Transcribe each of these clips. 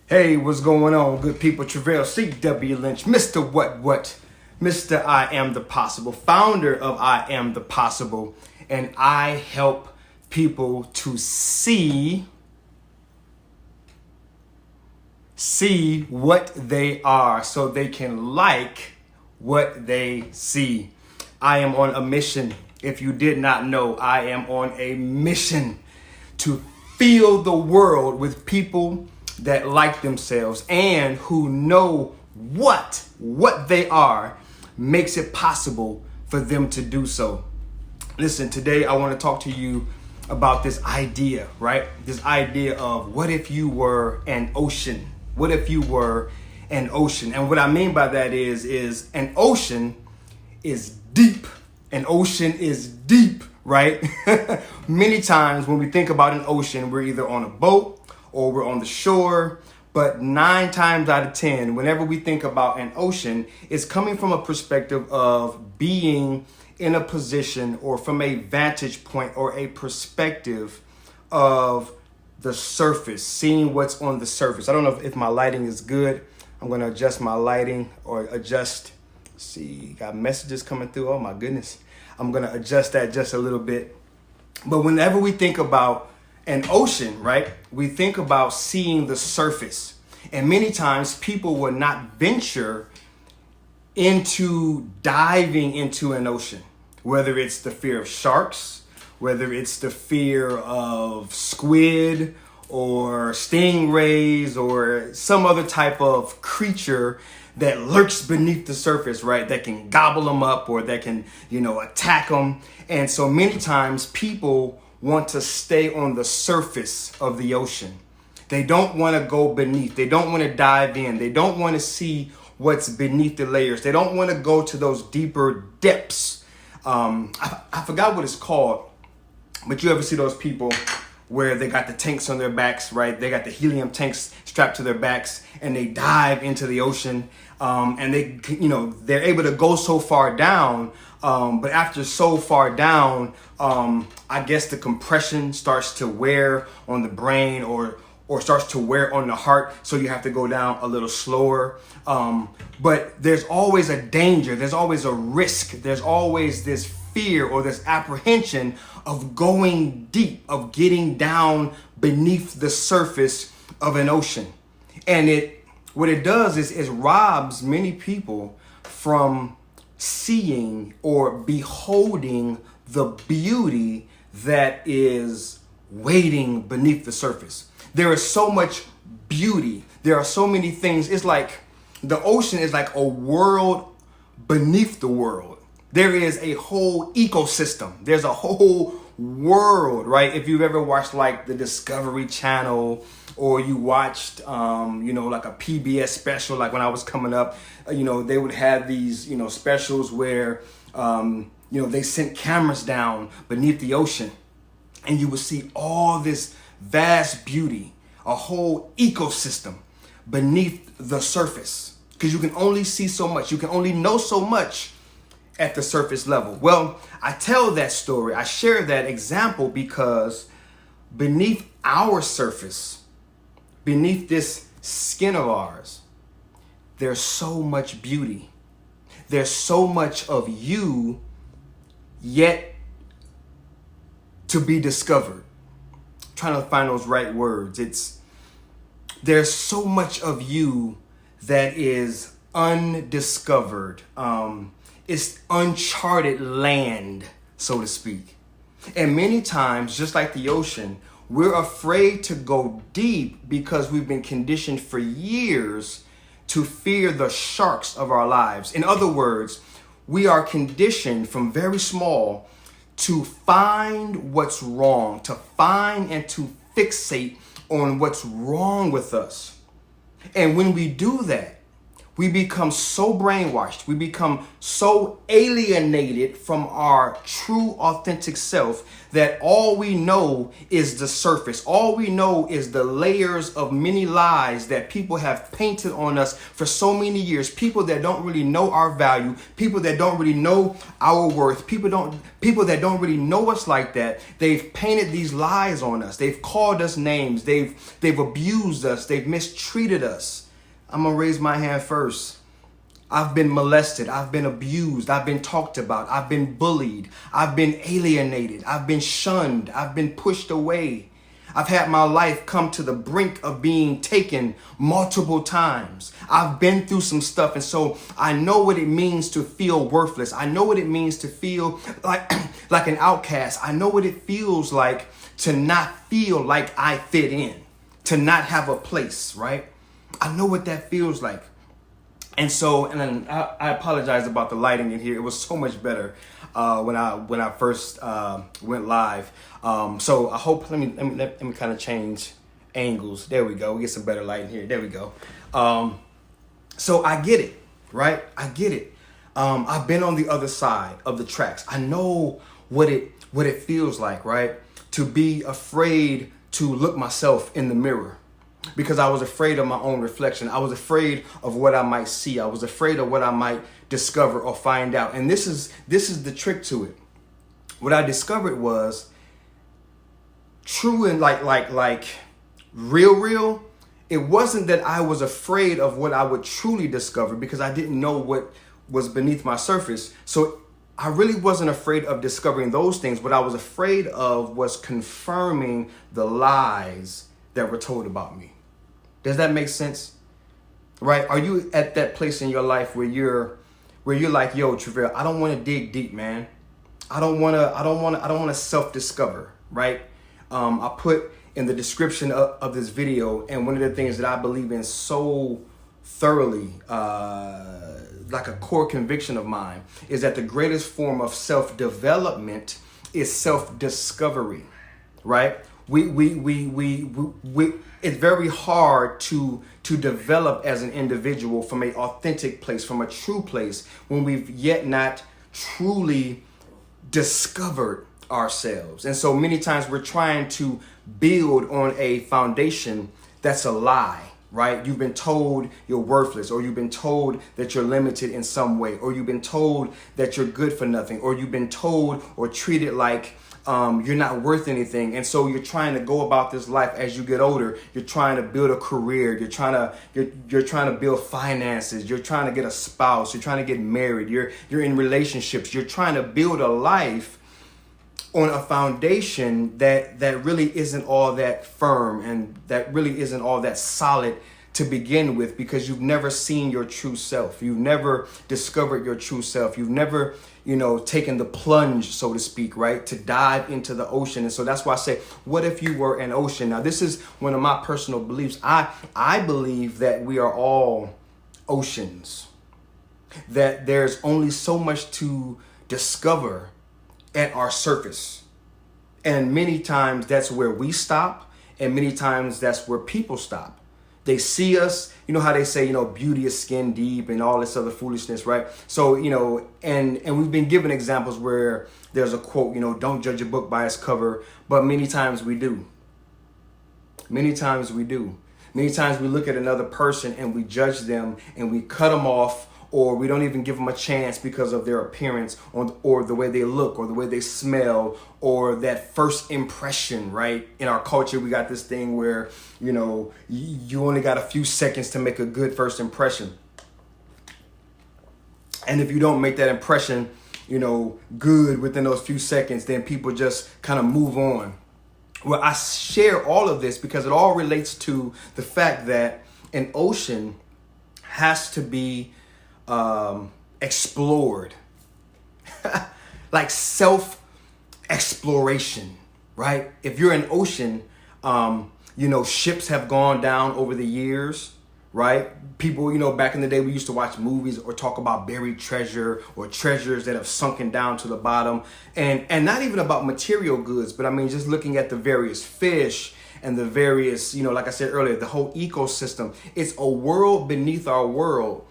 Hey, what's going on, good people? Treveal C.W. Lynch, Mr. What? Mr. I Am the Possible, founder of I Am the Possible, and I help people to see what they are so they can like what they see. I am on a mission. If you did not know, I am on a mission to fill the world with people that like themselves and who know what they are makes it possible for them to do so. Listen, today I want to talk to you about this idea, right? This idea of what if you were an ocean? What if you were an ocean? And what I mean by that is an ocean is deep. An ocean is deep, right? Many times when we think about an ocean, we're either on a boat or we're on the shore. But 9 times out of 10, whenever we think about an ocean, it's coming from a perspective of being in a position or from a vantage point or a perspective of the surface, seeing what's on the surface. I don't know if my lighting is good. I'm going to adjust my lighting or adjust. See, got messages coming through. Oh my goodness. I'm going to adjust that just a little bit. But whenever we think about an ocean, right, we think about seeing the surface. And many times people will not venture into diving into an ocean, whether it's the fear of sharks, whether it's the fear of squid or stingrays or some other type of creature that lurks beneath the surface, right? That can gobble them up or that can, attack them. And so many times people want to stay on the surface of the ocean. They don't want to go beneath. They don't want to dive in. They don't want to see what's beneath the layers. They don't want to go to those deeper depths. I forgot what it's called, but you ever see those people where they got the tanks on their backs, right? They got the helium tanks strapped to their backs and they dive into the ocean. And they're able to go so far down. But after so far down, I guess the compression starts to wear on the brain or starts to wear on the heart. So you have to go down a little slower. But there's always a danger. There's always a risk. There's always this fear or this apprehension of going deep, of getting down beneath the surface of an ocean. And what it does is it robs many people from seeing or beholding the beauty that is waiting beneath the surface. There is so much beauty. There are so many things. It's like the ocean is like a world beneath the world. There is a whole ecosystem. There's a whole world, right? If you've ever watched like the Discovery Channel or you watched, like a PBS special, like when I was coming up, they would have these, specials where, they sent cameras down beneath the ocean and you would see all this vast beauty, a whole ecosystem beneath the surface, because you can only see so much. You can only know so much at the surface level. Well, I tell that story. I share that example because beneath our surface, beneath this skin of ours, there's so much beauty. There's so much of you yet to be discovered. I'm trying to find those right words. There's so much of you that is undiscovered. It's uncharted land, so to speak. And many times, just like the ocean, we're afraid to go deep because we've been conditioned for years to fear the sharks of our lives. In other words, we are conditioned from very small to find what's wrong, to find and to fixate on what's wrong with us. And when we do that, We become so brainwashed. We become so alienated from our true, authentic self that all we know is the surface. All we know is the layers of many lies that people have painted on us for so many years. People that don't really know our value, people that don't really know our worth, people that don't really know us like that. They've painted these lies on us. They've called us names. They've abused us. They've mistreated us. I'm going to raise my hand first. I've been molested. I've been abused. I've been talked about. I've been bullied. I've been alienated. I've been shunned. I've been pushed away. I've had my life come to the brink of being taken multiple times. I've been through some stuff, and so I know what it means to feel worthless. I know what it means to feel like an outcast. I know what it feels like to not feel like I fit in, to not have a place, right? I know what that feels like. And so, and then I apologize about the lighting in here. It was so much better when I first went live. So I hope, let me kind of change angles. There we go. We get some better lighting here. There we go. So I get it, right? I get it. I've been on the other side of the tracks. I know what it feels like, right? To be afraid to look myself in the mirror. Because I was afraid of my own reflection. I was afraid of what I might see. I was afraid of what I might discover or find out. And this is the trick to it. What I discovered was true and like real. It wasn't that I was afraid of what I would truly discover because I didn't know what was beneath my surface. So I really wasn't afraid of discovering those things. What I was afraid of was confirming the lies that were told about me. Does that make sense? Right? Are you at that place in your life where you're like, yo, Treveal, I don't want to dig deep, man. I don't want to self-discover, right? I put in the description of this video, and one of the things that I believe in so thoroughly, like a core conviction of mine, is that the greatest form of self-development is self-discovery, right? It's very hard to develop as an individual from an authentic place, from a true place, when we've yet not truly discovered ourselves. And so many times we're trying to build on a foundation that's a lie, right? You've been told you're worthless, or you've been told that you're limited in some way, or you've been told that you're good for nothing, or you've been told or treated like you're not worth anything. And so you're trying to go about this life as you get older. You're trying to build a career. You're trying to build finances. You're trying to get a spouse. You're trying to get married. You're in relationships. You're trying to build a life on a foundation that really isn't all that firm and that really isn't all that solid to begin with, because you've never seen your true self. You've never discovered your true self. You've never, taken the plunge, so to speak, right? To dive into the ocean. And so that's why I say, what if you were an ocean? Now, this is one of my personal beliefs. I believe that we are all oceans, that there's only so much to discover at our surface. And many times that's where we stop, and many times that's where people stop. They see us, you know how they say, beauty is skin deep and all this other foolishness, right? So, and we've been given examples where there's a quote, don't judge a book by its cover, but many times we do. Many times we do. Many times we look at another person and we judge them and we cut them off, or we don't even give them a chance because of their appearance or the way they look or the way they smell or that first impression, right? In our culture, we got this thing where, you only got a few seconds to make a good first impression. And if you don't make that impression, good within those few seconds, then people just kind of move on. Well, I share all of this because it all relates to the fact that an ocean has to be explored, like self-exploration, right? If you're an ocean, ships have gone down over the years, right? People, back in the day, we used to watch movies or talk about buried treasure or treasures that have sunken down to the bottom, and not even about material goods, but I mean, just looking at the various fish and the various, like I said earlier, the whole ecosystem. It's a world beneath our world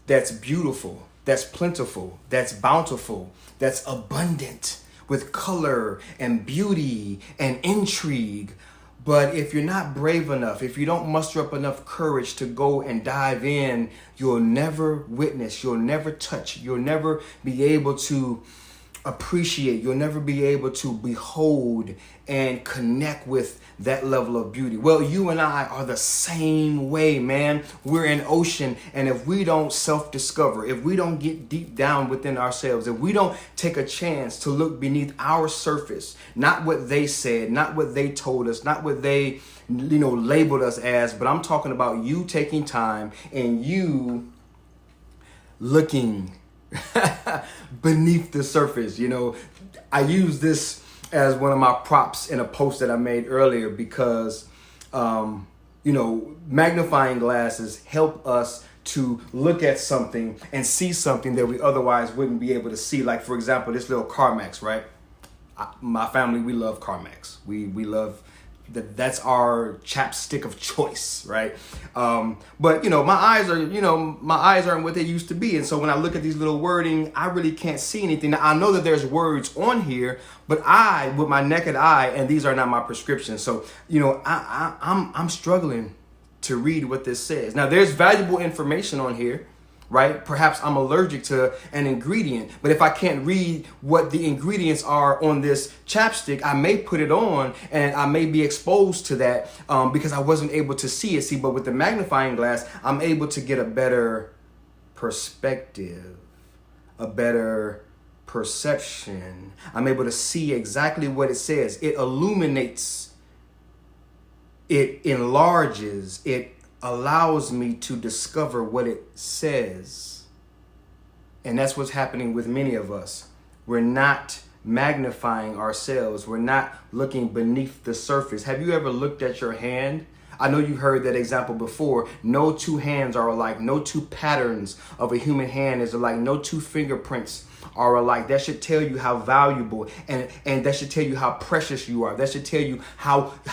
that's beautiful, that's plentiful, that's bountiful, that's abundant with color and beauty and intrigue. But if you're not brave enough, if you don't muster up enough courage to go and dive in, you'll never witness, you'll never touch, you'll never be able to appreciate, you'll never be able to behold and connect with that level of beauty. Well, you and I are the same way, man. We're an ocean, and if we don't self-discover, if we don't get deep down within ourselves, if we don't take a chance to look beneath our surface, not what they said, not what they told us, not what they, labeled us as, but I'm talking about you taking time and you looking beneath the surface. I use this as one of my props in a post that I made earlier because, magnifying glasses help us to look at something and see something that we otherwise wouldn't be able to see. Like, for example, this little CarMax, right? My family, we love CarMax. We love that's our chapstick of choice, right? But my eyes aren't what they used to be, and so when I look at these little wording, I really can't see anything. Now, I know that there's words on here, but I, with my naked eye, and these are not my prescriptions, so I'm struggling to read what this says. Now, there's valuable information on here, right? Perhaps I'm allergic to an ingredient, but if I can't read what the ingredients are on this chapstick, I may put it on and I may be exposed to that because I wasn't able to see it. But with the magnifying glass, I'm able to get a better perspective, a better perception. I'm able to see exactly what it says. It illuminates, it enlarges, it allows me to discover what it says. And that's what's happening with many of us. We're not magnifying ourselves. We're not looking beneath the surface. Have you ever looked at your hand? I know you've heard that example before. No two hands are alike. No two patterns of a human hand is alike. No two fingerprints are alike. That should tell you how valuable and that should tell you how precious you are. That should tell you how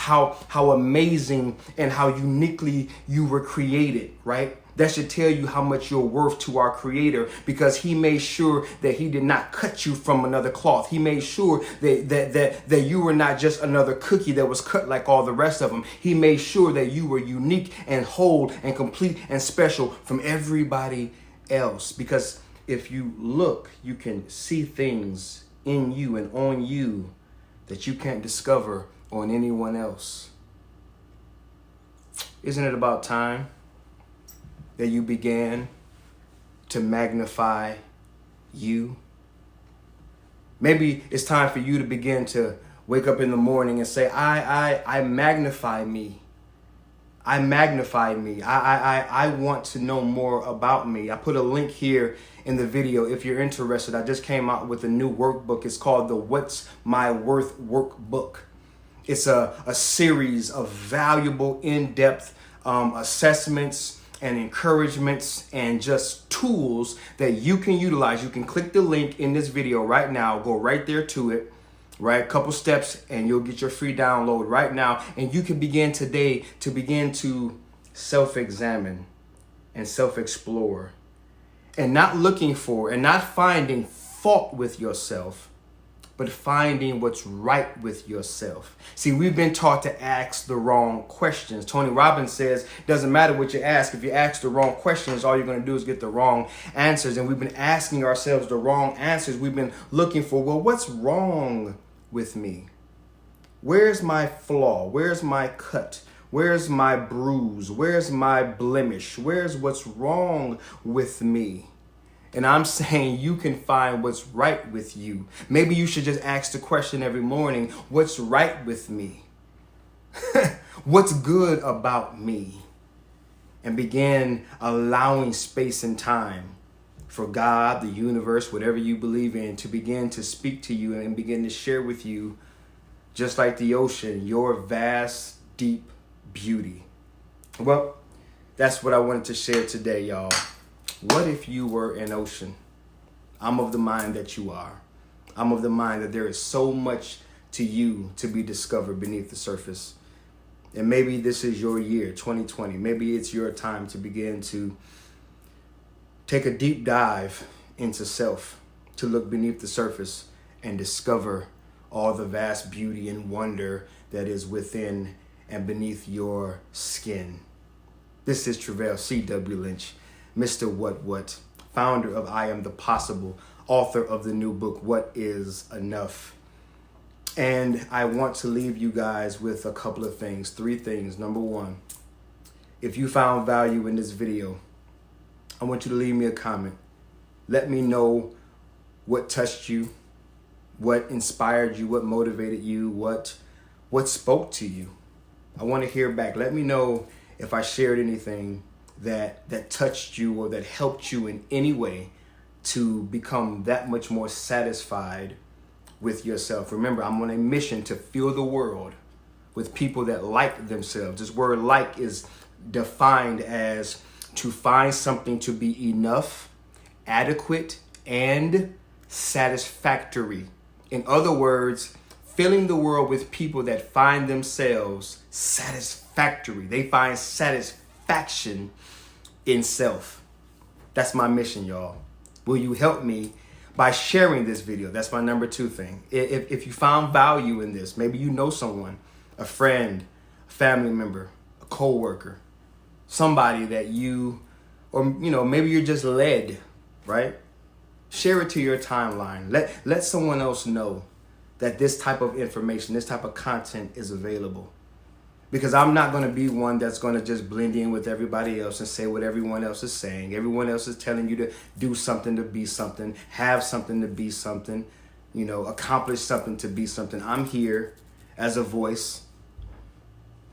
amazing and how uniquely you were created, right? That should tell you how much you're worth to our Creator, because He made sure that He did not cut you from another cloth. He made sure that you were not just another cookie that was cut like all the rest of them. He made sure that you were unique and whole and complete and special from everybody else. Because if you look, you can see things in you and on you that you can't discover on anyone else. Isn't it about time that you began to magnify you? Maybe it's time for you to begin to wake up in the morning and say, I magnify me. I magnify me. I want to know more about me. I put a link here in the video if you're interested. I just came out with a new workbook. It's called the What's My Worth Workbook. It's a series of valuable, in-depth assessments and encouragements and just tools that you can utilize. You can click the link in this video right now, go right there to it, right? A couple steps and you'll get your free download right now. And you can begin today to begin to self-examine and self-explore and not looking for and not finding fault with yourself, but finding what's right with yourself. See, we've been taught to ask the wrong questions. Tony Robbins says, it doesn't matter what you ask. If you ask the wrong questions, all you're going to do is get the wrong answers. And we've been asking ourselves the wrong answers. We've been looking for, well, what's wrong with me? Where's my flaw? Where's my cut? Where's my bruise? Where's my blemish? Where's what's wrong with me? And I'm saying you can find what's right with you. Maybe you should just ask the question every morning, what's right with me? What's good about me? And begin allowing space and time for God, the universe, whatever you believe in, to begin to speak to you and begin to share with you, just like the ocean, your vast, deep beauty. Well, that's what I wanted to share today, y'all. What if you were an ocean? I'm of the mind that you are. I'm of the mind that there is so much to you to be discovered beneath the surface. And maybe this is your year, 2020. Maybe it's your time to begin to Take a deep dive into self to look beneath the surface and discover all the vast beauty and wonder that is within and beneath your skin. This is Treveal C.W. Lynch, Mr. What, founder of iAMthepossible, author of the new book, What Is Enough? And I want to leave you guys with a couple of things, 3 things. Number 1, if you found value in this video, I want you to leave me a comment. Let me know what touched you, what inspired you, what motivated you, what spoke to you. I want to hear back. Let me know if I shared anything that touched you or that helped you in any way to become that much more satisfied with yourself. Remember, I'm on a mission to fill the world with people that like themselves. This word like is defined as to find something to be enough, adequate, and satisfactory. In other words, filling the world with people that find themselves satisfactory. They find satisfaction in self. That's my mission, y'all. Will you help me by sharing this video? That's my number 2 thing. If you found value in this, maybe you know someone, a friend, a family member, a coworker, somebody that you, or maybe you're just led, right? Share it to your timeline. Let someone else know that this type of information, this type of content is available. Because I'm not going to be one that's going to just blend in with everybody else and say what everyone else is saying. Everyone else is telling you to do something to be something, have something to be something, accomplish something to be something. I'm here as a voice,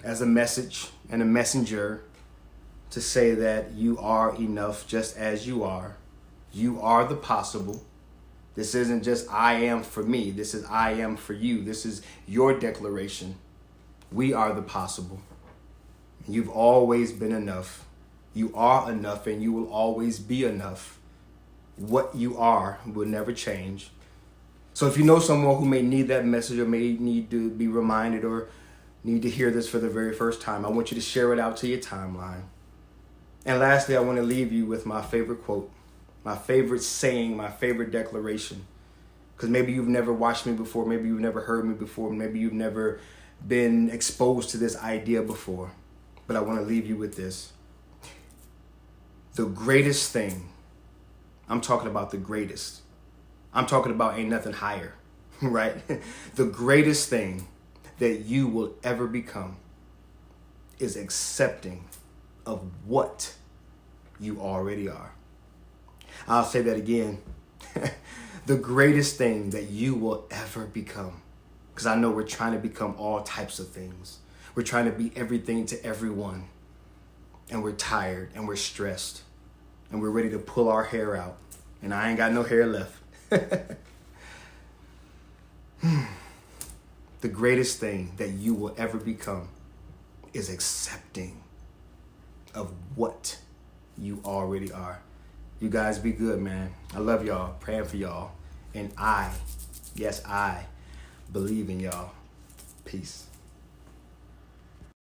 as a message and a messenger to say that you are enough just as you are. You are the possible. This isn't just I am for me. This is I am for you. This is your declaration. We are the possible. You've always been enough. You are enough and you will always be enough. What you are will never change. So if you know someone who may need that message or may need to be reminded or need to hear this for the very first time, I want you to share it out to your timeline. And lastly, I want to leave you with my favorite quote, my favorite saying, my favorite declaration. Because maybe you've never watched me before. Maybe you've never heard me before. Maybe you've never been exposed to this idea before. But I want to leave you with this. The greatest thing, I'm talking about the greatest. I'm talking about ain't nothing higher, right? The greatest thing that you will ever become is accepting of what you already are. I'll say that again. The greatest thing that you will ever become. Because I know we're trying to become all types of things. We're trying to be everything to everyone. And we're tired and we're stressed. And we're ready to pull our hair out. And I ain't got no hair left. The greatest thing that you will ever become is accepting of what you already are. You guys be good, man. I love y'all. Praying for y'all. And I believe in y'all. Peace.